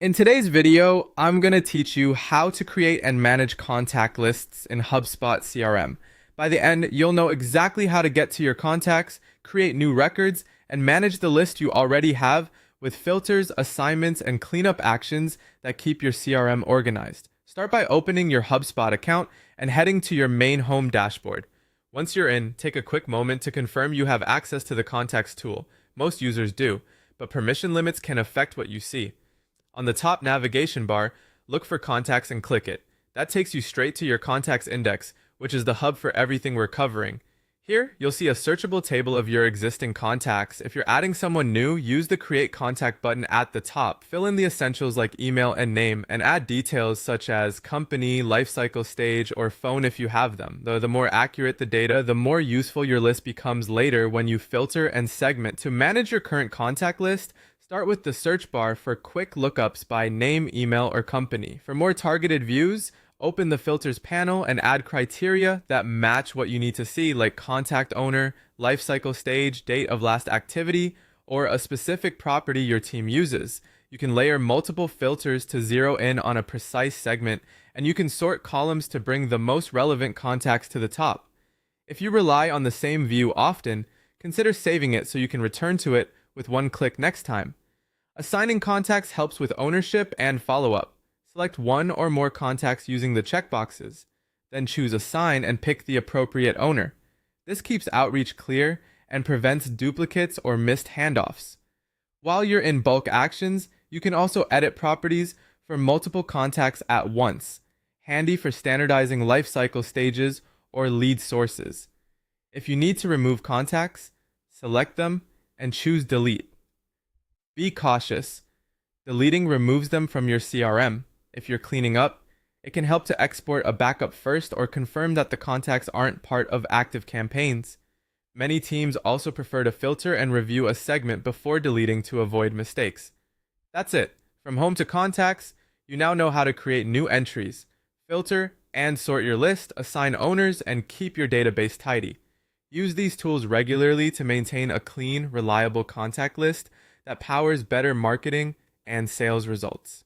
In today's video, I'm going to teach you how to create and manage contact lists in HubSpot CRM. By the end, you'll know exactly how to get to your contacts, create new records, and manage the list you already have with filters, assignments, and cleanup actions that keep your CRM organized. Start by opening your HubSpot account and heading to your main home dashboard. Once you're in, take a quick moment to confirm you have access to the Contacts tool. Most users do, but permission limits can affect what you see. On the top navigation bar, look for Contacts and click it. That takes you straight to your Contacts index, which is the hub for everything we're covering. Here, you'll see a searchable table of your existing contacts. If you're adding someone new, use the Create Contact button at the top. Fill in the essentials like email and name, and add details such as company, life cycle stage, or phone if you have them. Though the more accurate the data, the more useful your list becomes later when you filter and segment. To manage your current contact list, start with the search bar for quick lookups by name, email, or company. For more targeted views, open the filters panel and add criteria that match what you need to see, like contact owner, life cycle stage, date of last activity, or a specific property your team uses. You can layer multiple filters to zero in on a precise segment, and you can sort columns to bring the most relevant contacts to the top. If you rely on the same view often, consider saving it so you can return to it with one click next time. Assigning contacts helps with ownership and follow-up. Select one or more contacts using the checkboxes. Then choose Assign and pick the appropriate owner. This keeps outreach clear and prevents duplicates or missed handoffs. While you're in bulk actions, you can also edit properties for multiple contacts at once, handy for standardizing life cycle stages or lead sources. If you need to remove contacts, select them and choose Delete. Be cautious. Deleting removes them from your CRM. If you're cleaning up, it can help to export a backup first or confirm that the contacts aren't part of active campaigns. Many teams also prefer to filter and review a segment before deleting to avoid mistakes. That's it. From home to contacts, you now know how to create new entries, filter and sort your list, assign owners, and keep your database tidy. Use these tools regularly to maintain a clean, reliable contact list that powers better marketing and sales results.